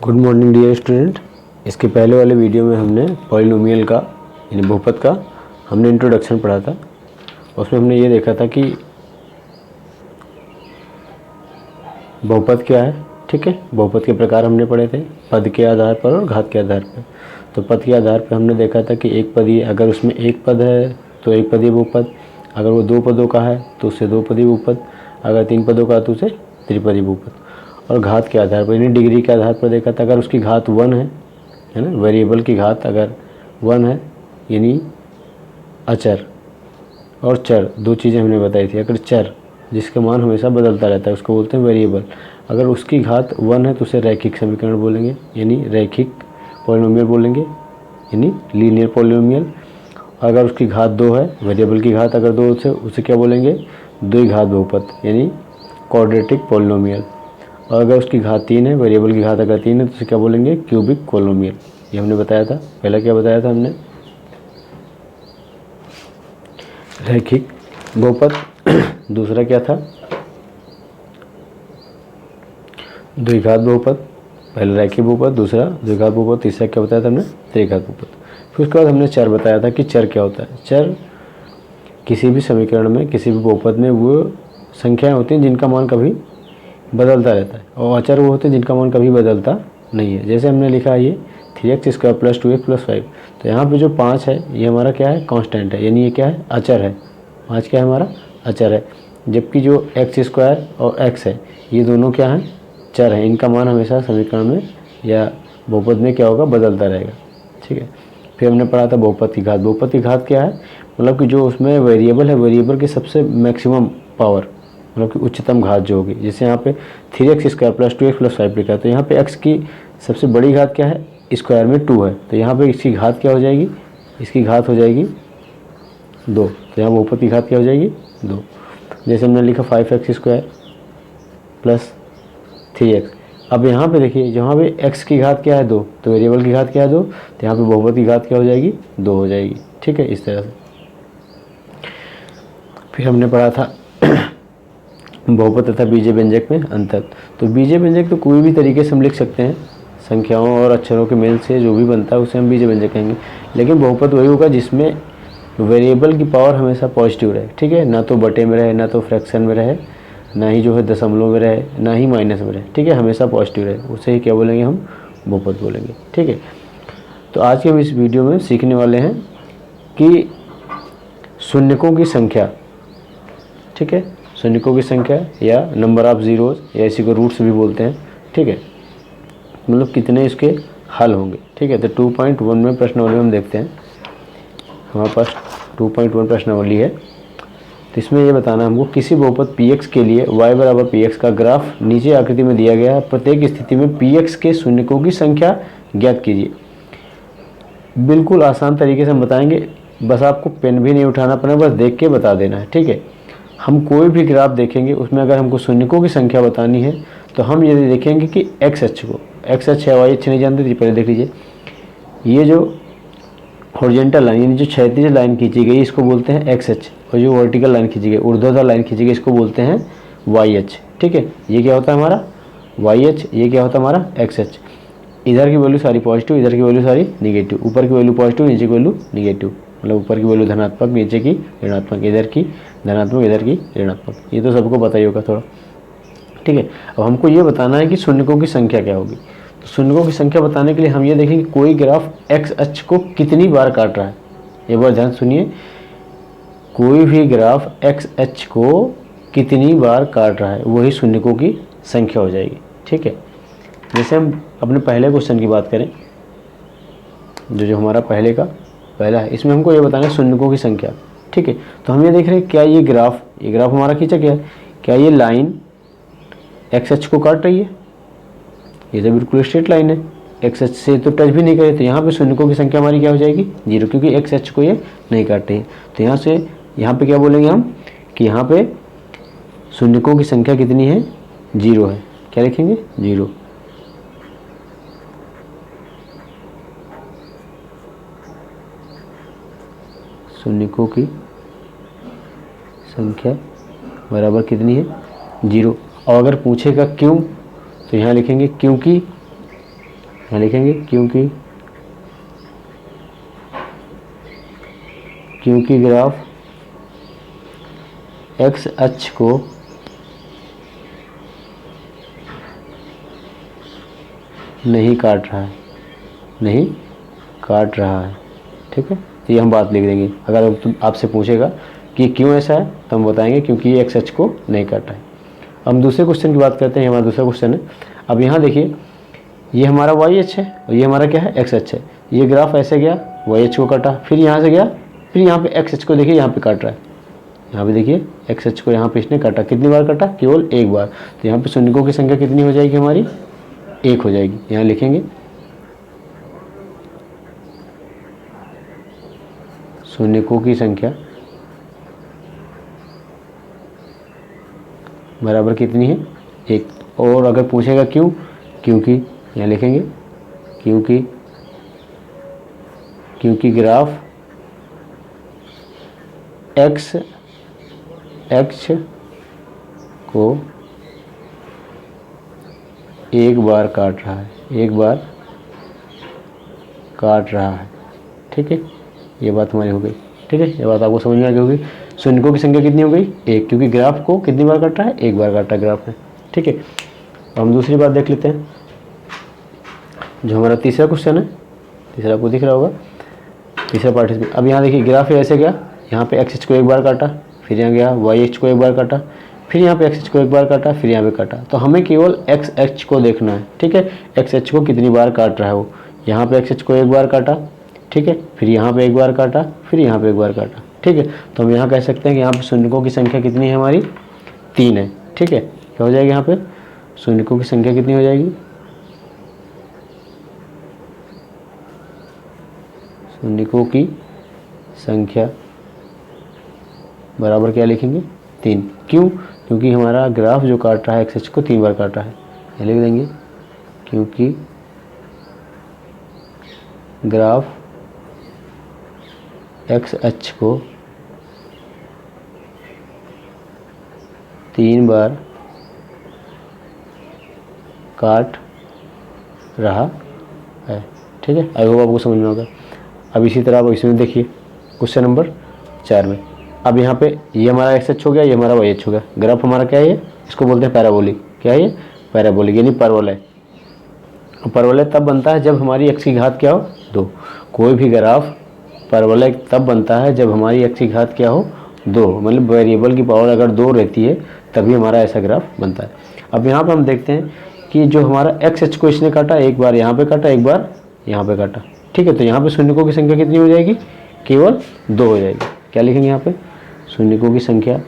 Good morning dear student. इसके पहले वाले वीडियो में हमने पॉलिनोमियल का यानी बहुपद का हमने इंट्रोडक्शन पढ़ा था। उसमें हमने ये देखा था कि बहुपद क्या है। ठीक है, बहुपद के प्रकार हमने पढ़े थे, पद के आधार पर और घात के आधार पर। तो पद के आधार पर हमने देखा था कि एक पदी, अगर उसमें एक पद है तो एक पदी बहुपद, अगर वो दो पदों का है तो उससे दो पदी बहुपद, अगर तीन पदों का तो उसे त्रिपदी बहुपद। और घात के आधार पर यानी डिग्री के आधार पर देखा था, अगर उसकी घात 1 है ना, वेरिएबल की घात अगर 1 है यानी अचर और चर, दो चीज़ें हमने बताई थी। अगर चर जिसका मान हमेशा बदलता रहता है उसको बोलते हैं वेरिएबल, अगर उसकी घात 1 है तो उसे रैखिक समीकरण बोलेंगे यानी रैखिक पॉलिनोमियल बोलेंगे यानी लीनियर पॉलिनोमियल। अगर उसकी घात 2 है, वेरिएबल की घात अगर 2 से उसे क्या बोलेंगे, द्विघात बहुपद यानी क्वाड्रेटिक पॉलिनोमियल। और अगर उसकी घात 3 है, वेरिएबल की घात अगर 3 है तो उसे क्या बोलेंगे, क्यूबिक पॉलिनोमियल। ये हमने बताया था। पहला क्या बताया था हमने, रैखिक बहुपद। दूसरा क्या था, द्विघात बहुपद। पहला रैखिक बहुपद, दूसरा द्विघात बहुपद, तीसरा क्या बताया था हमने, त्रिघात बहुपद। फिर उसके बाद हमने चर बताया था कि चर क्या होता है। चर किसी भी समीकरण में, किसी भी बहुपद में वो संख्याएं होती हैं जिनका मान कभी बदलता रहता है, और अचर वो होते हैं जिनका मान कभी बदलता नहीं है। जैसे हमने लिखा है ये 3x² + 2x + 5, तो यहाँ पे जो 5 है ये हमारा क्या है, कांस्टेंट है यानी ये क्या है, अचर है। 5 क्या है हमारा, अचर है। जबकि जो x² और x है ये दोनों क्या हैं, चर हैं। इनका मान हमेशा समीकरण में या बहुपद में क्या होगा, बदलता रहेगा। ठीक है। फिर हमने पढ़ा था बहुपद की घात। बहुपद की घात क्या है, मतलब कि जो उसमें वेरिएबल है, वेरिएबल की सबसे मैक्सिमम पावर, मतलब कि उच्चतम घात जो होगी। जैसे यहाँ पे 3x² + 2x + 5 लिखा है, तो यहाँ पे x की सबसे बड़ी घात क्या है, स्क्वायर में 2 है, तो यहाँ पे इसकी घात क्या हो जाएगी, इसकी घात हो जाएगी 2। तो यहाँ बहुपद की घात क्या हो जाएगी, 2। जैसे हमने लिखा 5x² + 3x। अब यहाँ पे देखिए, जहाँ पे x की घात क्या है, 2, तो वेरिएबल की घात क्या है, 2, तो यहाँ पे बहुपद की घात क्या हो जाएगी, 2 हो जाएगी। ठीक है, इस तरह से। फिर हमने पढ़ा था बहुपद तथा बीजीय व्यंजक में अंतर। तो बीजीय व्यंजक तो कोई भी तरीके से हम लिख सकते हैं, संख्याओं और अक्षरों के मेल से जो भी बनता है उसे हम बीजीय व्यंजक कहेंगे। लेकिन बहुपद वही होगा जिसमें वेरिएबल की पावर हमेशा पॉजिटिव रहे। ठीक है, ना तो बटे में रहे, ना तो फ्रैक्शन में रहे, ना ही जो है दशमलव में रहे, ना ही माइनस में रहे। ठीक है, हमेशा पॉजिटिव रहे, उसे ही क्या बोलेंगे, हम बहुपद बोलेंगे। ठीक है, तो आज के इस वीडियो में सीखने वाले हैं कि शून्यकों की संख्या। ठीक है, शून्यकों की संख्या या नंबर ऑफ जीरोज, या इसी को रूट्स भी बोलते हैं। ठीक है, मतलब कितने इसके हल होंगे। ठीक है, तो 2.1 में प्रश्नावली हम देखते हैं। हमारे पास 2.1 प्रश्नावली है, तो इसमें ये बताना हमको, किसी बहुपद px के लिए y = px का ग्राफ नीचे आकृति में दिया गया है। प्रत्येक स्थिति में px के शून्यकों की संख्या ज्ञात कीजिए। बिल्कुल आसान तरीके से हम बताएंगे, बस आपको पेन भी नहीं उठाना पड़ेगा, बस देख के बता देना है। ठीक है, हम कोई भी ग्राफ देखेंगे उसमें अगर हमको शून्यकों की संख्या बतानी है तो हम यदि देखेंगे कि x अक्ष को, x अक्ष है, y अक्ष नहीं जानते तो पहले देख लीजिए, ये जो हॉरिजॉन्टल लाइन यानी जो क्षैतिज लाइन खींची गई इसको बोलते हैं x अक्ष, और जो वर्टिकल लाइन खींची गई, ऊर्ध्वाधर लाइन खींची गई, इसको बोलते हैं y अक्ष। ठीक है, ये क्या होता है हमारा y अक्ष, ये क्या होता है हमारा x अक्ष। इधर की वैल्यू सारी पॉजिटिव, इधर की वैल्यू सारी निगेटिव, ऊपर की वैल्यू पॉजिटिव, नीचे की वैल्यू निगेटिव, मतलब ऊपर की वैल्यू धनात्मक, नीचे की ऋणात्मक, इधर की धनात्मक, इधर की ऋणात्मक। ये तो सबको पता ही होगा थोड़ा। ठीक है, अब हमको ये बताना है कि शून्यकों की संख्या क्या होगी। तो शून्यकों की संख्या बताने के लिए हम ये देखेंगे कोई ग्राफ x अक्ष को कितनी बार काट रहा है। एक बार ध्यान सुनिए, कोई भी ग्राफ x अक्ष को कितनी बार काट रहा है वही शून्यकों की संख्या हो जाएगी। ठीक है, जैसे हम अपने पहले क्वेश्चन की बात करें, जो हमारा पहला है, इसमें हमको ये बताना है शून्यकों की संख्या। ठीक है, तो हम ये देख रहे हैं क्या ये ग्राफ हमारा खींचा गया है, क्या ये लाइन x अक्ष को काट रही है, ये तो बिल्कुल स्ट्रेट लाइन है, x अक्ष से तो टच भी नहीं करे, तो यहाँ पे शून्यकों की संख्या हमारी क्या हो जाएगी, 0, क्योंकि x अक्ष को ये नहीं काट रही है। तो यहाँ पे क्या बोलेंगे हम कि यहाँ पे शून्यकों की संख्या कितनी है, 0 है। क्या लिखेंगे, 0। शून्यकों की संख्या बराबर कितनी है, 0। और अगर पूछेगा क्यों, तो यहाँ लिखेंगे क्योंकि, यहाँ लिखेंगे क्योंकि ग्राफ एक्स अक्ष को नहीं काट रहा है, ठीक है। तो ये हम बात लिख देंगे। अगर आपसे पूछेगा कि क्यों ऐसा है तो हम बताएंगे क्योंकि ये एक्स अक्ष को नहीं काट रहा है। हम दूसरे क्वेश्चन की बात करते हैं। हमारा दूसरा क्वेश्चन है, अब यहाँ देखिए ये हमारा वाई अक्ष है और ये हमारा क्या है, एक्स अक्ष है। ये ग्राफ ऐसे गया, वाई अक्ष को काटा, फिर यहाँ से गया, फिर यहाँ पे एक्स अक्ष को देखिए यहाँ पे काट रहा है। यहाँ पे देखिए एक्स अक्ष को यहाँ पे इसने काटा, कितनी बार काटा, केवल एक बार। तो यहाँ पे शून्यकों की संख्या कितनी हो जाएगी हमारी, 1 हो जाएगी। यहाँ लिखेंगे शून्यकों की संख्या बराबर कितनी है, 1। और अगर पूछेगा क्यों, क्योंकि यहाँ लिखेंगे क्योंकि ग्राफ एक्स अक्ष को एक बार काट रहा है, ठीक है। ये बात हमारी हो गई, ठीक है। ये बात आपको समझ में आ गई होगी। शून्यकों की संख्या कितनी हो गई, 1, क्योंकि ग्राफ को कितनी बार काट रहा है, 1 बार काट रहा है ग्राफ में, ठीक है। अब हम दूसरी बात देख लेते हैं, जो हमारा तीसरा क्वेश्चन है। तीसरा आपको दिख रहा होगा, तीसरा पार्ट इसमें। अब यहाँ देखिए ग्राफ ऐसे गया, यहाँ पे एक्स अक्ष को 1 बार काटा, फिर यहाँ गया वाई अक्ष को 1 बार काटा, फिर यहाँ पे एक्स अक्ष को 1 बार काटा, फिर यहाँ पे काटा। तो हमें केवल एक्स अक्ष को देखना है, ठीक है। एक्स अक्ष को कितनी बार काट रहा है वो। यहाँ पे एक्स अक्ष को 1 बार काटा, ठीक है, फिर यहाँ पे 1 बार काटा, फिर यहाँ पे 1 बार काटा, ठीक है। तो हम यहाँ कह सकते हैं कि यहाँ पे शून्यकों की संख्या कितनी है हमारी, 3 है, ठीक है। क्या हो जाएगी यहाँ पे, शून्यकों की संख्या कितनी हो जाएगी, शून्यकों की संख्या बराबर क्या लिखेंगे, 3। क्यों, क्योंकि हमारा ग्राफ जो काट रहा है एक्स अक्ष को 3 बार काटा है। ये लिख देंगे क्योंकि ग्राफ एक्स अक्ष को 3 बार काट रहा है, ठीक है। आई होप आपको समझ में होगा। अब इसी तरह आप इसमें देखिए क्वेश्चन नंबर 4 में। अब यहाँ पे ये हमारा एक्स अक्ष हो गया, ये हमारा वाई अक्ष हो गया। ग्राफ हमारा क्या है, ये इसको बोलते हैं पैराबोलिक। क्या है ये, पैराबोलिक यानी परवलय। परवलय तब बनता है जब हमारी एक्स की घात क्या हो, 2। कोई भी ग्राफ परवलय तब बनता है जब हमारी एक्स की घात क्या हो, 2। मतलब वेरिएबल की पावर अगर 2 रहती है तभी हमारा ऐसा ग्राफ बनता है। अब यहाँ पर हम देखते हैं कि जो हमारा एक्स अक्ष को इसने काटा, 1 बार यहाँ पे काटा, 1 बार यहाँ पे काटा, ठीक है। तो यहाँ पे शून्यकों की संख्या कितनी हो जाएगी, केवल 2 हो जाएगी। क्या लिखेंगे यहाँ पे, शून्यकों की संख्या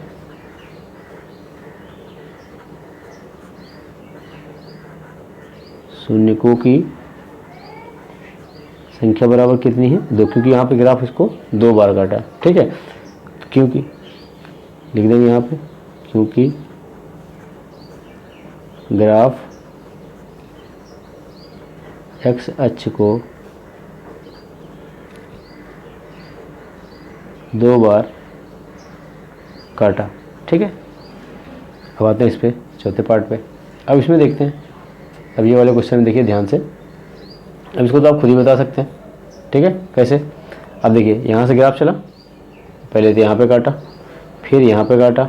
बराबर कितनी है, 2, क्योंकि यहाँ पे ग्राफ इसको 2 बार काटा है, ठीक है। तो क्योंकि लिख देंगे यहाँ पे, क्योंकि ग्राफ एक्स अक्ष को 2 बार काटा, ठीक है। अब आते हैं इस पे चौथे पार्ट पे। अब इसमें देखते हैं, अब ये वाले क्वेश्चन में देखिए ध्यान से। अब इसको तो आप खुद ही बता सकते हैं, ठीक है, कैसे। अब देखिए यहाँ से ग्राफ चला, पहले तो यहाँ पे काटा, फिर यहाँ पे काटा,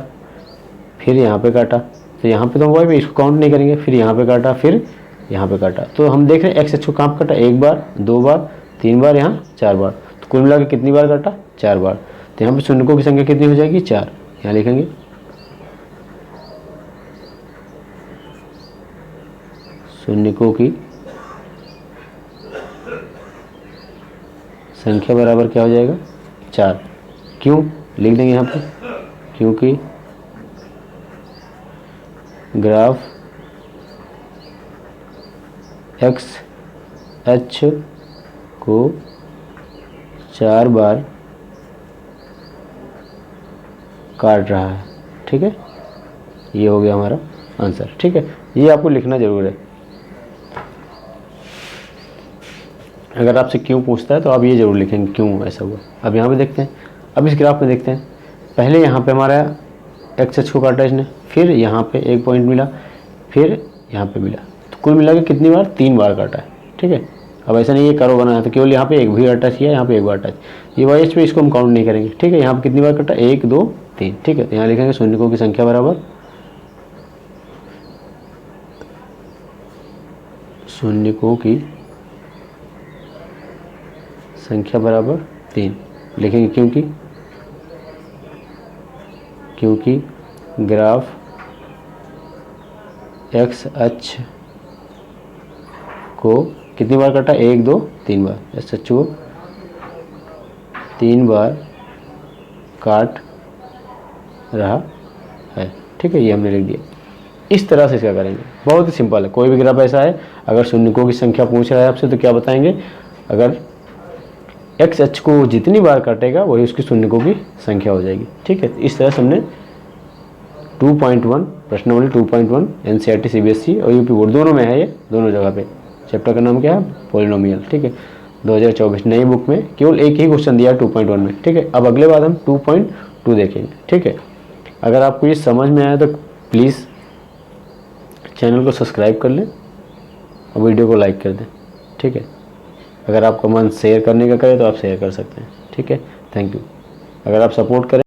फिर यहाँ पे काटा। तो यहाँ पे तो हम इसको काउंट नहीं करेंगे, फिर यहाँ पे काटा, फिर यहाँ पे काटा। तो हम देख रहे हैं एक्स अक्ष को कहाँ पे काटा, 1 बार, 2 बार, 3 बार, यहाँ 4 बार। तो कुल मिला के कितनी बार काटा, 4 बार। तो यहाँ पे शून्यकों की संख्या कितनी हो जाएगी, 4। यहाँ लिखेंगे शून्यकों की संख्या बराबर क्या हो जाएगा, 4। क्यों, लिख देंगे यहाँ पे, क्योंकि ग्राफ एक्स अक्ष को 4 बार काट रहा है, ठीक है। ये हो गया हमारा आंसर, ठीक है। ये आपको लिखना जरूर है। अगर आपसे क्यों पूछता है तो आप ये जरूर लिखेंगे क्यों ऐसा हुआ। अब यहाँ पे देखते हैं, अब इस ग्राफ में देखते हैं। पहले यहाँ पे हमारा एक्स अक्ष को काटा इसने, फिर यहाँ पे 1 पॉइंट मिला, फिर यहाँ पे मिला। तो कुल मिला के कितनी बार, 3 बार काटा है, ठीक है। अब ऐसा नहीं है कर्व बना है तो केवल यहाँ पे एक भी बार टच किया, यहाँ पे एक बार टच, ये वाई एच पे इसको हम काउंट नहीं करेंगे, ठीक है। यहाँ पे कितनी बार कटा, 1 2 3, ठीक है। तो यहाँ लिखेंगे शून्यकों की संख्या बराबर, शून्यकों की संख्या बराबर 3 लिखेंगे, क्योंकि ग्राफ एक्स अक्ष को कितनी बार काटा, 1 2 3 बार, एक्स अक्ष को 3 बार काट रहा है, ठीक है। ये हमने लिख दिया। इस तरह से इसका करेंगे, बहुत ही सिंपल है। कोई भी ग्राफ ऐसा है, अगर शून्यकों की संख्या पूछ रहा है आपसे तो क्या बताएंगे, अगर एक्स अक्ष को जितनी बार काटेगा वही उसकी शून्यकों की संख्या हो जाएगी, ठीक है। इस तरह से हमने 2.1 प्रश्न नंबर 2.1 एनसीईआरटी सीबीएसई और यूपी बोर्ड दोनों में है, ये दोनों जगह पे। चैप्टर का नाम क्या है, पॉलिनोमियल, ठीक है। 2024 नई बुक में केवल एक ही क्वेश्चन दिया है 2.1 में, ठीक है। अब अगले बार हम 2.2 देखेंगे, ठीक है। अगर आपको ये समझ में आया तो प्लीज़ चैनल को सब्सक्राइब कर लें और वीडियो को लाइक कर दें, ठीक है। अगर आपका मन शेयर करने का करे तो आप शेयर कर सकते हैं, ठीक है। Thank you. अगर आप सपोर्ट करें